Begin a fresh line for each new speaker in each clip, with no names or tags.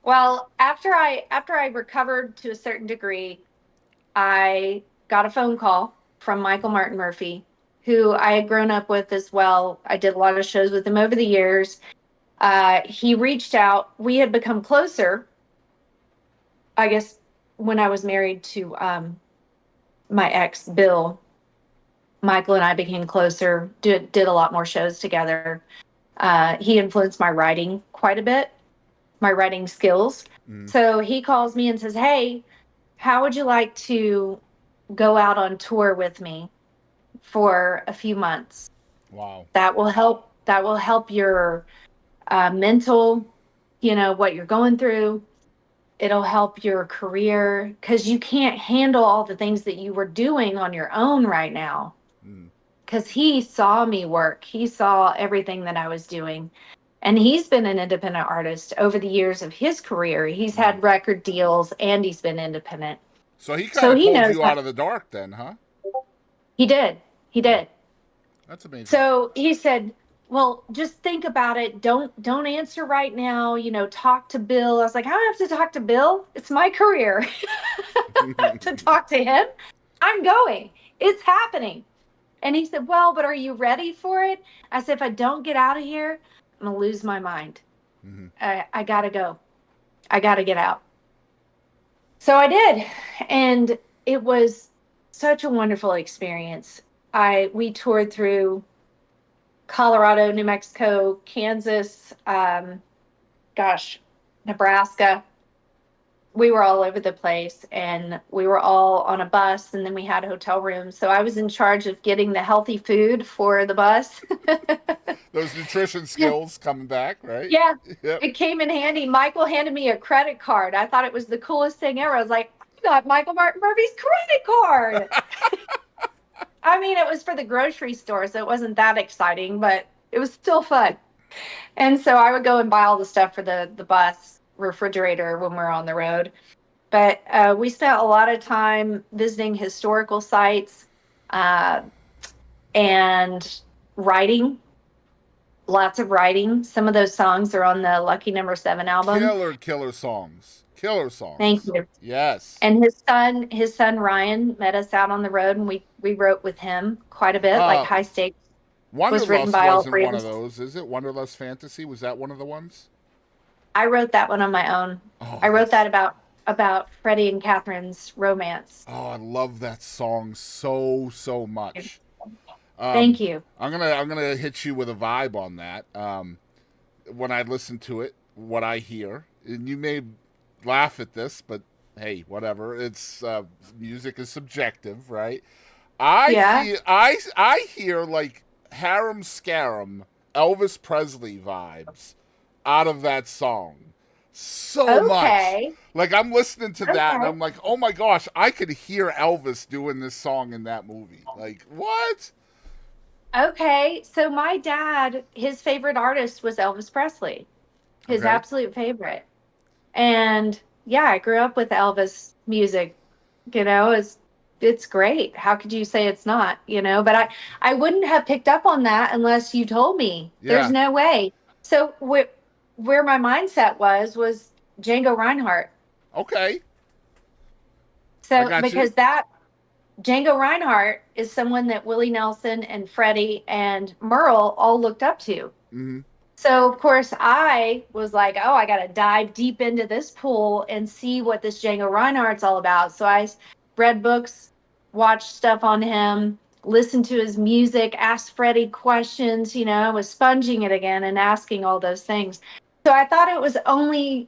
Well, after I recovered to a certain degree, I got a phone call from Michael Martin Murphey, who I had grown up with as well. I did a lot of shows with him over the years. He reached out. We had become closer, I guess, when I was married to my ex, Bill. Michael and I became closer, did a lot more shows together. He influenced my writing quite a bit, my writing skills.
Mm.
So he calls me and says, "Hey, how would you like to go out on tour with me for a few months?
Wow.
That will help. That will help your mental, what you're going through. It'll help your career because you can't handle all the things that you were doing on your own right now."
Mm.
Because he saw me work, he saw everything that I was doing. And he's been an independent artist over the years of his career. He's
Mm.
had record deals and he's been independent.
So he kind
So
of
he
pulled
knows
you
how.
out of the dark then, huh?
He did. He
Mm.
did.
That's amazing.
So he said, "Well, just think about it. Don't answer right now. Talk to Bill." I was like, "I don't have to talk to Bill. It's my career to talk to him. I'm going. It's happening." And he said, "Well, but are you ready for it?" I said, "If I don't get out of here, I'm going to lose my mind.
Hmm.
I got to go. I got to get out." So I did. And it was such a wonderful experience. We toured through Colorado, New Mexico, Kansas, gosh, Nebraska. We were all over the place and we were all on a bus and then we had hotel rooms. So I was in charge of getting the healthy food for the bus.
Those nutrition skills coming back, right?
Yeah,
Yep.
it came in handy. Michael handed me a credit card. I thought it was the coolest thing ever. I was like, "I got Michael Martin Murphy's credit card." I mean, it was for the grocery store, so it wasn't that exciting, but it was still fun. And so I would go and buy all the stuff for the bus refrigerator when we are on the road. But we spent a lot of time visiting historical sites uh, and writing, lots of writing. Some of those songs are on the Lucky Number Seven album.
Killer songs. Killer
Thank
songs.
you.
Yes.
And his son Ryan met us out on the road, and we wrote with him quite a bit. Like
Uh,
High Stakes was written
Wanderlust
by all
wasn't
three
one
of
of
us.
those, is it? Wanderlust Fantasy, was that one of the ones?
I wrote that one on my own.
Oh,
I wrote
that's
that about Freddie and Catherine's romance.
oh, I love that song so much.
Thank you.
I'm gonna hit you with a vibe on that. When I listen to it, what I hear, and you may laugh at this, but hey, whatever. It's music is subjective, right?
Yeah.
I hear like harem scarum Elvis Presley vibes out of that song so much.
Okay.
Like I'm listening to that and
Okay.
I'm like, oh my gosh, I could hear Elvis doing this song in that movie. Like what?
Okay. So my dad, his favorite artist was Elvis Presley, his
Okay.
absolute favorite. And yeah, I grew up with Elvis music. It's great. How could you say it's not? But I wouldn't have picked up on that unless you told me. There's
Yeah.
no way. So where my mindset was Django Reinhardt.
Okay. I
So
got you.
because that Django Reinhardt is someone that Willie Nelson and Freddie and Merle all looked up to.
Mm-hmm.
So of course I was like, "Oh, I got to dive deep into this pool and see what this Django Reinhardt's all about." So I read books, watched stuff on him, listened to his music, asked Freddie questions. Was sponging it again and asking all those things. So I thought it was only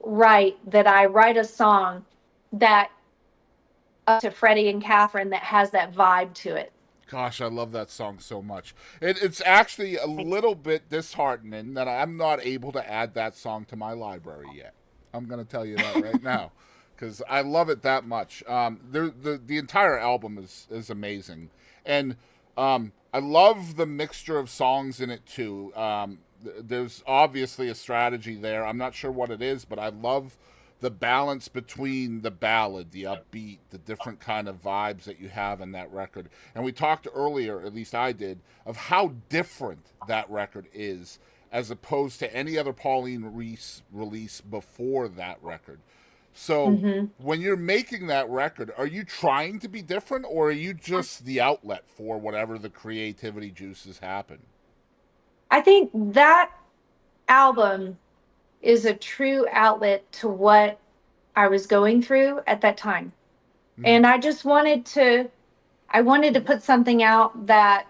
right that I write a song that to Freddie and Catherine that has that vibe to it.
Gosh, I love that song so much. It's actually a little bit disheartening that I'm not able to add that song to my library yet. I'm going to tell you that right now because I love it that much. The entire album is amazing, and I love the mixture of songs in it too. There's obviously a strategy there. I'm not sure what it is, but I love the balance between the ballad, the upbeat, the different kind of vibes that you have in that record. And we talked earlier, at least I did, of how different that record is as opposed to any other Pauline Reese release before that record. So
Hmm.
when you're making that record, are you trying to be different, or are you just the outlet for whatever the creativity juices happen?
I think that album is a true outlet to what I was going through at that time.
Mm-hmm.
And I wanted to put something out that,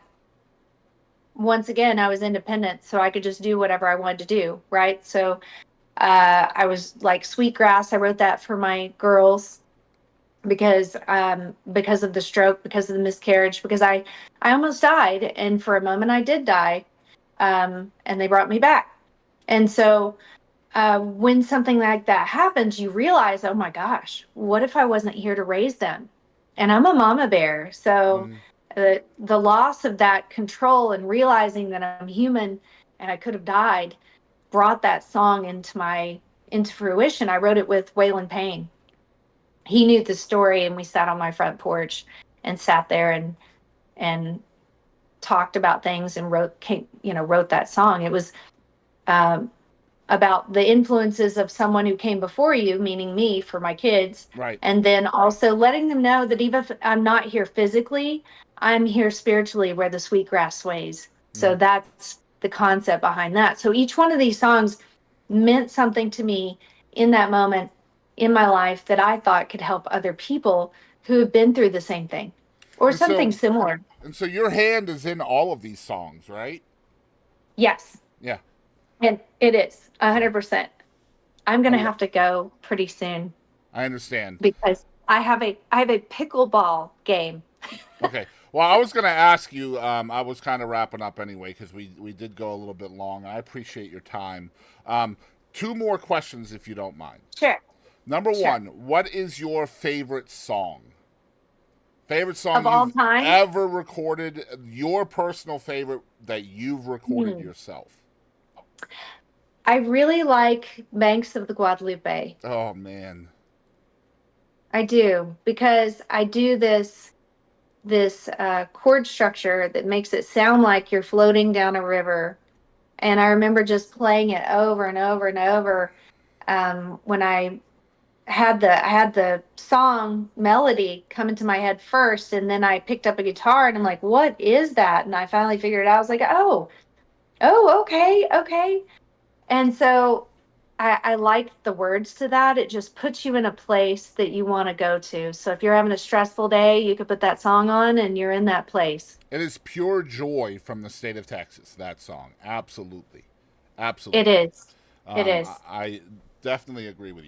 once again, I was independent, so I could just do whatever I wanted to do, right? So I was like Sweetgrass. I wrote that for my girls because of the stroke, because of the miscarriage, because I almost died, and for a moment I did die, and they brought me back. And so when something like that happens, you realize, oh my gosh, what if I wasn't here to raise them? And I'm a mama bear, so
Mm-hmm.
the loss of that control and realizing that I'm human and I could have died brought that song into fruition. I wrote it with Waylon Payne. He knew the story, and we sat on my front porch and sat there and talked about things and wrote that song. It was um, about the influences of someone who came before you, meaning me, for my kids,
Right.
and then also letting them know that even if I'm not here physically, I'm here spiritually where the sweet grass sways.
Mm-hmm.
So that's the concept behind that. So each one of these songs meant something to me in that moment in my life that I thought could help other people who have been through the same thing or
And so
something similar.
and so your hand is in all of these songs, right?
Yes,
Yeah.
and it is
Yeah.
100%. I'm
I
gonna
lo-
have to go pretty soon
I understand.
because I have a pickleball game.
Okay. Well, I was going to ask you. I was kind of wrapping up anyway because we did go a little bit long. I appreciate your time. Um, two more questions, if you don't mind.
Sure,
Number
sure.
one, what is your favorite song? Favorite song
Of all
you've
time,
ever recorded? Your personal favorite that you've recorded
hmm,
yourself?
I really like Banks of the Guadalupe.
Oh man.
I do because I do this chord structure that makes it sound like you're floating down a river. And I remember just playing it over and over and over when I had the song melody come into my head first, and then I picked up a guitar and I'm like, what is that? And I finally figured it out. I was like, oh, okay, okay. And so I like the words to that. It just puts you in a place that you want to go to. So if you're having a stressful day, you could put that song on and you're in that place.
It is pure joy from the state of Texas, that song. Absolutely.
It
Absolutely.
is. It is.
I definitely agree with you.